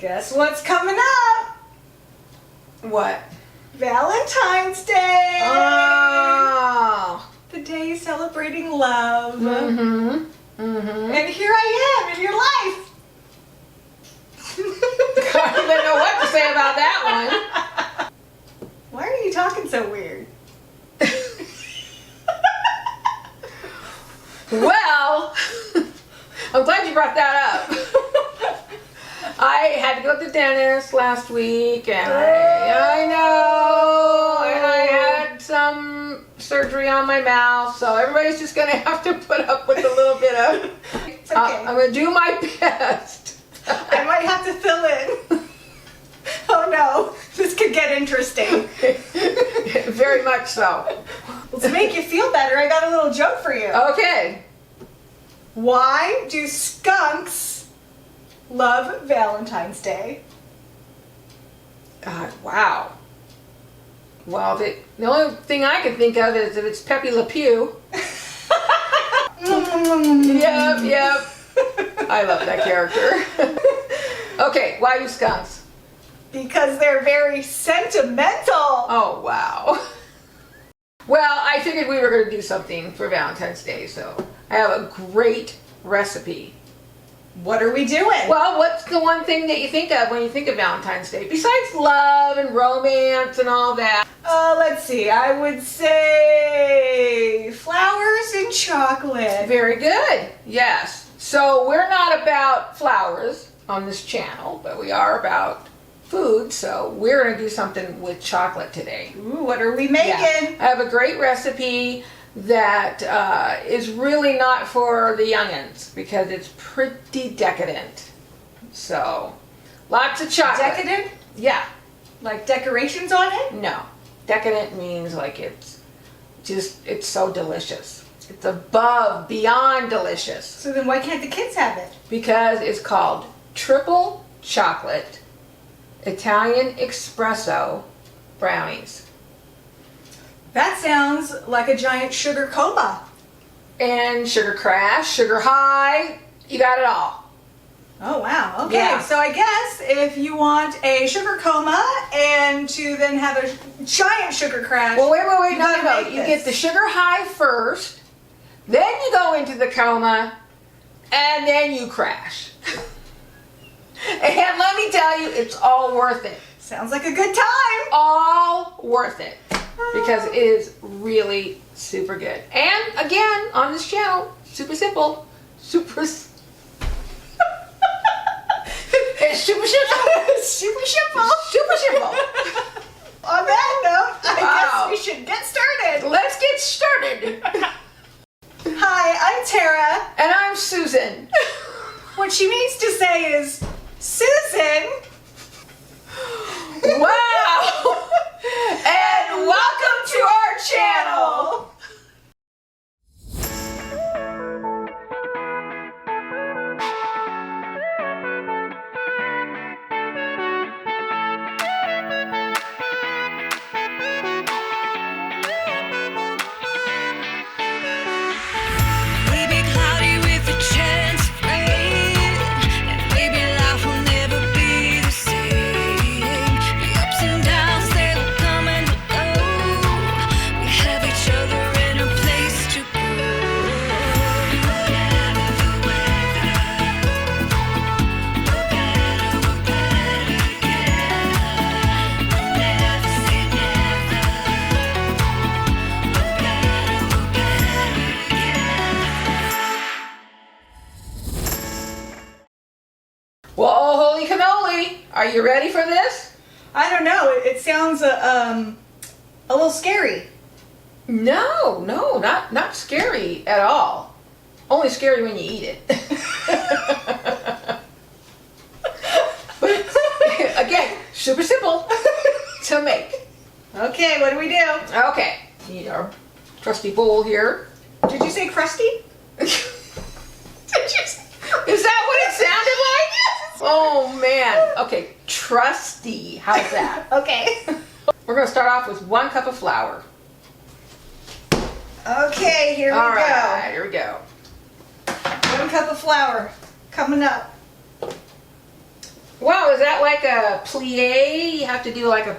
Guess what's coming up? What? Valentine's Day! Oh! The day celebrating love. Mm-hmm. Mm-hmm. And here I am in your life. I don't even know what to say about that one. Why are you talking so weird? Well, I'm glad you brought that up. I had to go to the dentist last week, and I know, and I had some surgery on my mouth, so everybody's just gonna have to put up with a little bit of. It's okay. I'm gonna do my best. I might have to fill in. Oh no, this could get interesting. Very much so. Well, to make you feel better, I got a little joke for you. Okay. Why do skunks love Valentine's Day? Wow. Well, the only thing I can think of is if it's Pepe Le Pew. Yep. I love that character. Okay, why do skunks? Because they're very sentimental. Oh, wow. Well, I figured we were going to do something for Valentine's Day, so I have a great recipe. What are we doing? Well, what's the one thing that you think of when you think of Valentine's Day? Besides love and romance and all that. Let's see. I would say flowers and chocolate. Very good. Yes. So we're not about flowers on this channel, but we are about food. So we're going to do something with chocolate today. Ooh, what are we making? Yeah. I have a great recipe that is really not for the youngins because it's pretty decadent. So lots of chocolate. Decadent? Yeah. Like decorations on it? No. Decadent means like it's so delicious. It's above, beyond delicious. So then why can't the kids have it? Because it's called triple chocolate Italian espresso brownies. That sounds like a giant sugar coma. And sugar crash, sugar high, you got it all. Oh wow, okay. Yeah. So I guess if you want a sugar coma and to then have a giant sugar crash. Well, wait, you no. gotta make You this. get the sugar high first, then you go into the coma, and then you crash. And let me tell you, it's all worth it. Sounds like a good time. All worth it. Because it is really super good. And again, on this channel, super simple. It's super simple. Super simple. Super simple. On that note, I Wow. guess we should get started. Let's get started. Hi, I'm Tara. And I'm Susan. What she means to say is, Susan. Wow. And welcome to our channel. Well, holy cannoli. Are you ready for this? I don't know. It sounds a little scary. No, not scary at all. Only scary when you eat it. But again, super simple to make. Okay, what do we do? Okay, need our trusty bowl here. Did you say crusty? Is that what it sounded like? Oh man. Okay, trusty. How's that? Okay. We're going to start off with 1 cup of flour. Okay, here we All go. right, here we go. 1 cup of flour coming up. Wow, is that like a plie? You have to do like a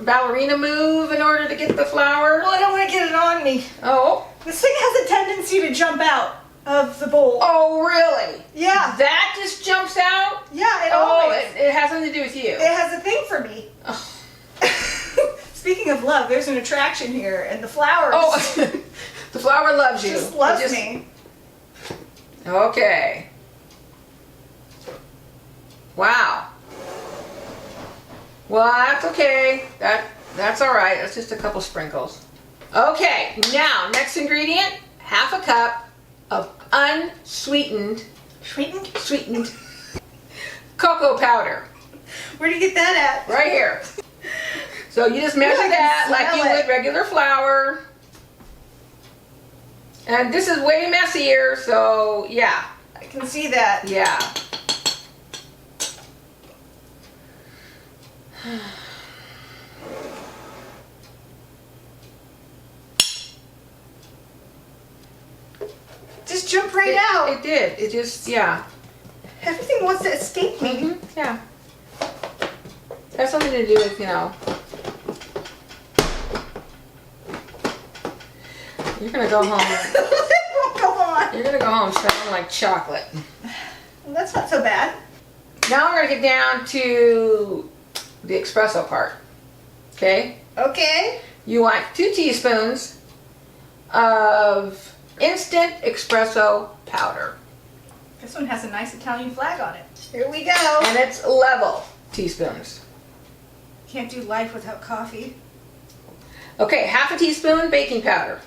ballerina move in order to get the flour? Well, I don't want to get it on me. Oh. This thing has a tendency to jump out of the bowl. Oh, really? Yeah. That just jumps out? Yeah, it Oh, always. it has something to do with you. It has a thing for me. Oh. Speaking of love, there's an attraction here, and the flower Oh, the flour loves you. just loves me. Okay. Wow. Well, that's okay. That's all right. That's just a couple sprinkles. Okay, now next ingredient, half a cup of unsweetened, sweetened cocoa powder. Where do you get that at? Right here. So you just measure I can that like you smell it. would regular flour. And this is way messier, so yeah. I can see that. Yeah. Just jump right out. It did. It just, yeah. Everything wants to escape me. Mm-hmm. Yeah. Has something to do with, you know. You're gonna go home. It won't go on. You're gonna go home smelling like chocolate. Well, that's not so bad. Now we're gonna get down to the espresso part. Okay? Okay. You want 2 teaspoons of Instant Espresso powder. This one has a nice Italian flag on it. Here we go. And it's level teaspoons. Can't do life without coffee. Okay, half a teaspoon baking powder.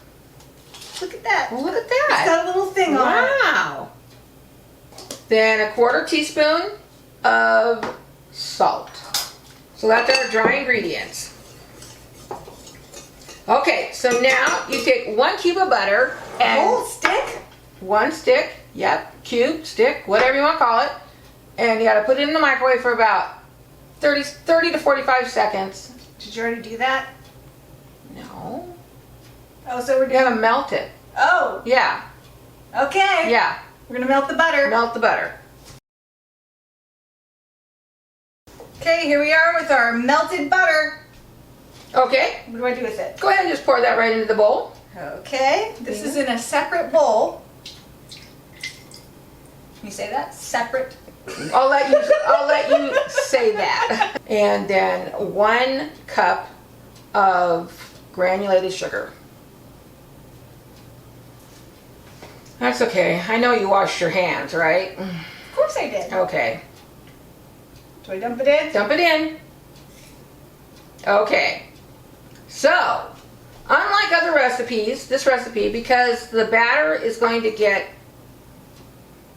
Look at that. Well, look at It's that. got a little thing on it. Wow. Then a 1/4 teaspoon of salt. So that's our dry ingredients. Okay, so now you take 1 cube of butter and Whole stick? 1 stick, yep, cube, stick, whatever you want to call it. And you got to put it in the microwave for about 30 to 45 seconds. Did you already do that? No. Oh, so we're You got doing... to melt it. Oh, Yeah, okay. yeah. We're going to melt the butter. Melt the butter. Okay, here we are with our melted butter. Okay, What do I do with it? go ahead and just pour that right into the bowl. Okay, this is in a separate bowl. Can you say that? Separate. I'll let you say that. And then 1 cup of granulated sugar. That's okay. I know you washed your hands, right? Of course I did. Okay. Do I dump it in? Dump it in. Okay. So, unlike other recipes, this recipe, because the batter is going to get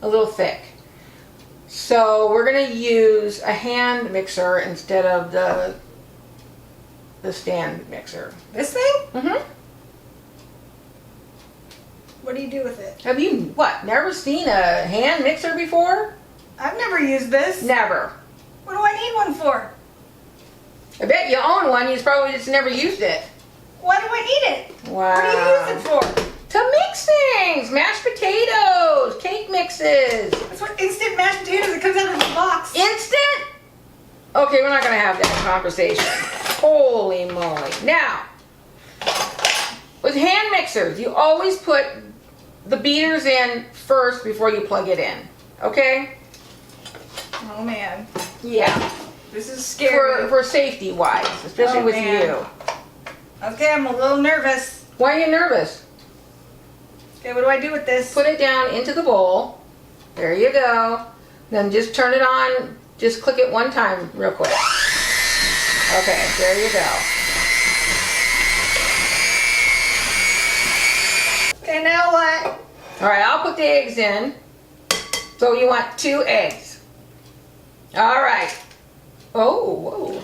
a little thick. So we're going to use a hand mixer instead of the stand mixer. This thing? Mm-hmm. What do you do with it? Have you, never seen a hand mixer before? I've never used this. Never. What do I need one for? I bet you own one, you probably just never used it. Why do I need it? Wow. What do you use it for? To mix things! Mashed potatoes, cake mixes. That's what instant mashed potatoes that comes out of the box. Instant? Okay, we're not going to have that conversation. Holy moly. Now, with hand mixers, you always put the beaters in first before you plug it in. Okay? Oh man, Yeah. this is scary. For safety wise, especially Oh, with man. you. Okay, I'm a little nervous. Why are you nervous? Okay, what do I do with this? Put it down into the bowl. There you go. Then just turn it on. Just click it one time real quick. Okay, there you go. Okay, now what? All right, I'll put the eggs in. So you want 2 eggs. All right. Oh, whoa.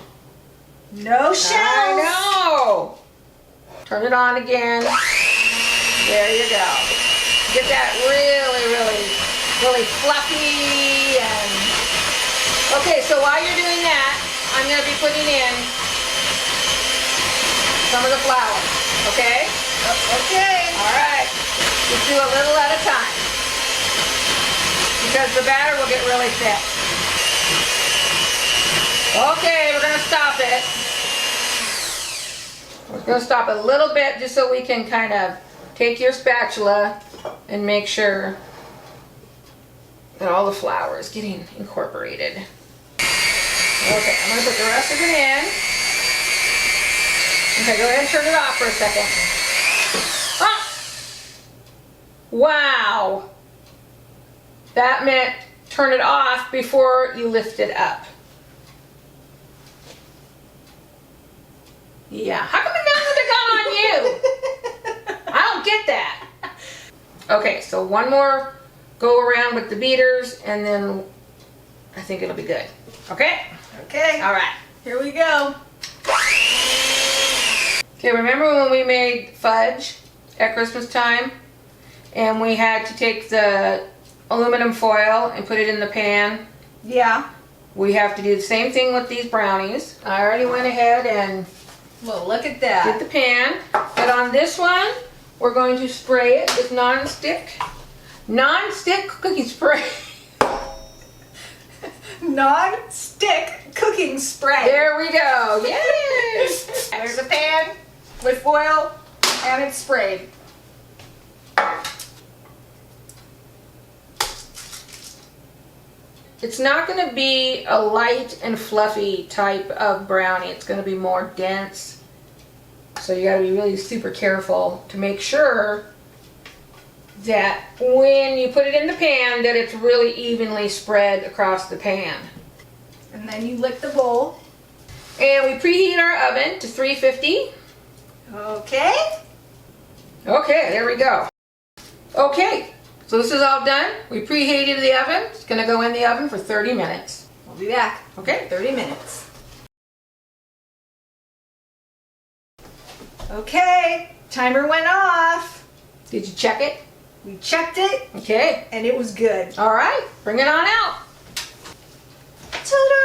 No shells. I know. Turn it on again. There you go. Get that really fluffy and... Okay, so while you're doing that, I'm going to be putting in some of the flour. Okay? Okay. All right. Just do a little at a time. Because the batter will get really thick. Okay, we're gonna stop it. We're gonna stop a little bit just so we can kind of take your spatula and make sure that all the flour is getting incorporated. Okay, I'm gonna put the rest of it in. Okay, go ahead and turn it off for a second. Ah! Wow! That meant turn it off before you lift it up. Yeah, how come it doesn't have gone on you? I don't get that. Okay, so one more go around with the beaters and then I think it'll be good. Okay? Okay. All right. Here we go. Okay, remember when we made fudge at Christmas time and we had to take the aluminum foil and put it in the pan? Yeah. We have to do the same thing with these brownies. I already went ahead and Well, look at did that. the pan. But on this one, we're going to spray it with non-stick cookie spray. Non-stick cooking spray. There we go. Yay! There's a pan with foil and it's sprayed. It's not going to be a light and fluffy type of brownie. It's going to be more dense. So you got to be really super careful to make sure that when you put it in the pan that it's really evenly spread across the pan. And then you lick the bowl. And we preheat our oven to 350. Okay. Okay, there we go. Okay, so this is all done. We preheated the oven. It's going to go in the oven for 30 minutes. We'll be back. Okay. 30 minutes. Okay, timer went off. Did you check it? We checked it Okay. and it was good. All right, bring it on out. Ta-da!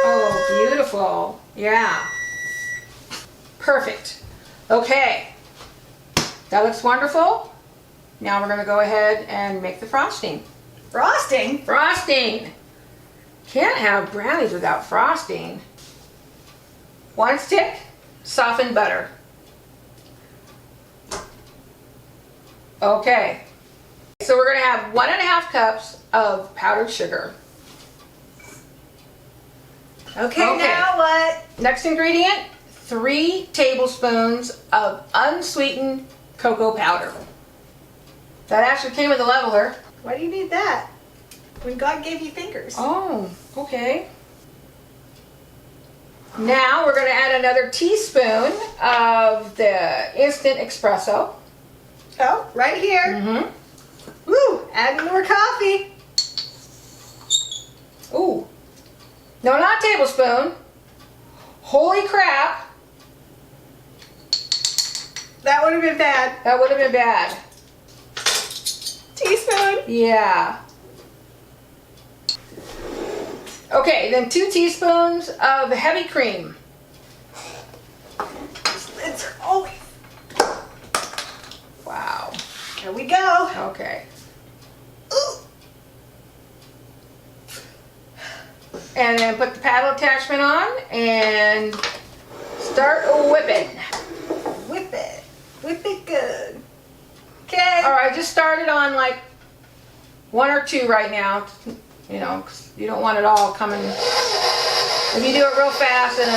Oh, beautiful. Yeah. Perfect. Okay. That looks wonderful. Now we're going to go ahead and make the frosting. Frosting? Frosting. Can't have brownies without frosting. 1 stick softened butter. Okay. So we're going to have 1.5 cups of powdered sugar. Okay, now what? Next ingredient, 3 tablespoons of unsweetened cocoa powder. That actually came with a leveler. Why do you need that? When God gave you fingers. Oh, okay. Now we're going to add another teaspoon of the Instant Espresso. Oh, right here. Mm-hmm. Woo, adding more coffee. Ooh. No, not tablespoon. Holy crap. That would have been bad. That would have been bad. Teaspoon. Yeah. Okay, then 2 teaspoons of heavy cream. It's always. Wow. There we go. Okay. Ooh. And then put the paddle attachment on and start whipping. Whip it. Whip it good. Okay. All right, just start it on like 1 or 2 right now. You know, 'cause you don't want it all coming. If you do it real fast, then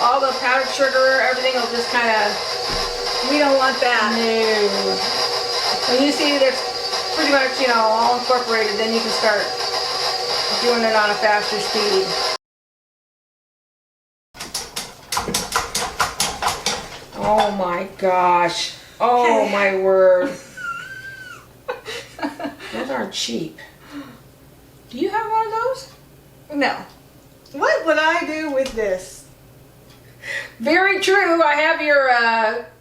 all the powdered sugar, everything will just kind of. We don't want that. No. When you see that it's pretty much, you know, all incorporated, then you can start doing it on a faster speed. Oh my gosh. Oh Okay. my word. Those aren't cheap. Do you have one of those? No. What would I do with this? Very true. I have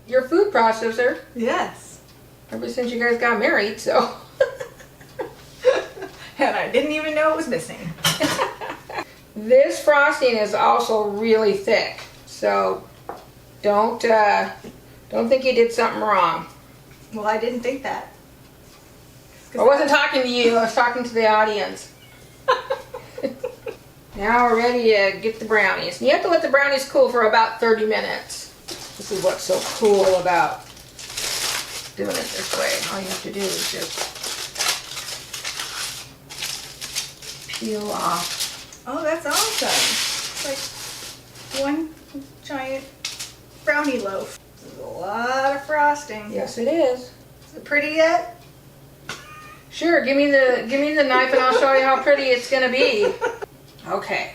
your food processor Yes. ever since you guys got married, so. And I didn't even know it was missing. This frosting is also really thick, so don't think you did something wrong. Well, I didn't think that. I wasn't talking to you. I was talking to the audience. Now we're ready to get the brownies. You have to let the brownies cool for about 30 minutes. This is what's so cool about doing it this way. All you have to do is just peel off. Oh, that's awesome. It's like one giant brownie loaf. This is a lot of frosting. Yes, it is. Is it pretty yet? Sure, give me the knife and I'll show you how pretty it's gonna be. Okay,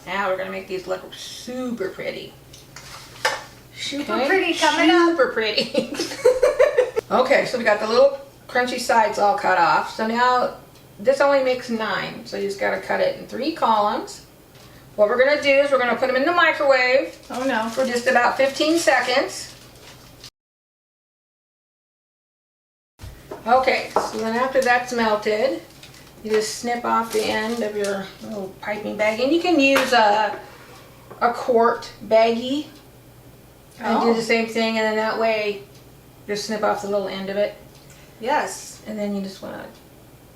now we're gonna make these look super pretty. Super pretty coming up. Super pretty. Okay, so we got the little crunchy sides all cut off. So now this only makes 9, so you just gotta cut it in 3 columns. What we're gonna do is we're gonna put them in the microwave. Oh no. For just about 15 seconds. Okay, so then after that's melted, you just snip off the end of your little piping bag. And you can use a quart baggie and do the same thing, and then that way just snip off the little end of it. Yes. And then you just want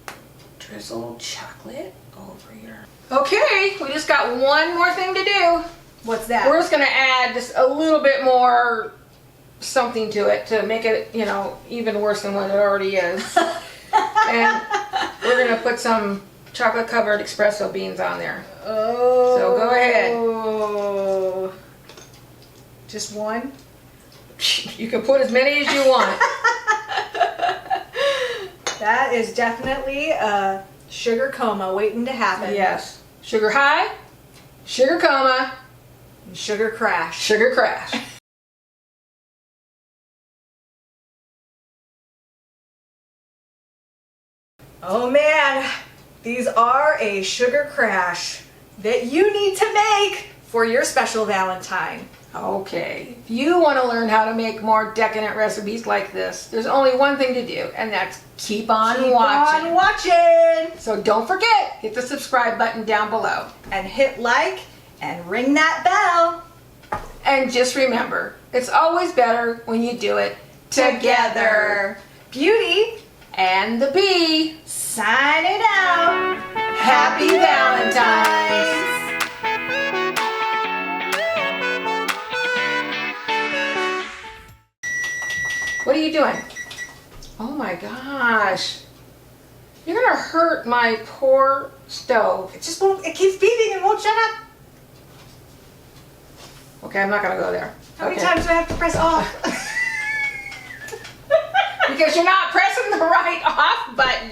to drizzle chocolate over your... Okay, we just got one more thing to do. What's that? We're just going to add just a little bit more something to it to make it, you know, even worse than what it already is. And we're going to put some chocolate covered espresso beans on there. Oh. So go ahead. Oh. Just one? You can put as many as you want. That is definitely a sugar coma waiting to happen. Yes. Sugar high, sugar coma, And sugar crash. sugar crash. Oh man, these are a sugar crash that you need to make for your special Valentine. Okay, if you want to learn how to make more decadent recipes like this, there's only one thing to do, and that's keep on watching. On watching! So don't forget, hit the subscribe button down below. And hit like and ring that bell. And just remember, it's always better when you do it together. Beauty, And the bee. signing out. Happy Valentine's. What are you doing? Oh my gosh. You're gonna hurt my poor stove. It just won't, it keeps beeping and won't shut up. Okay, I'm not gonna go there. How many Okay. times do I have to press off? Because you're not pressing the right off button.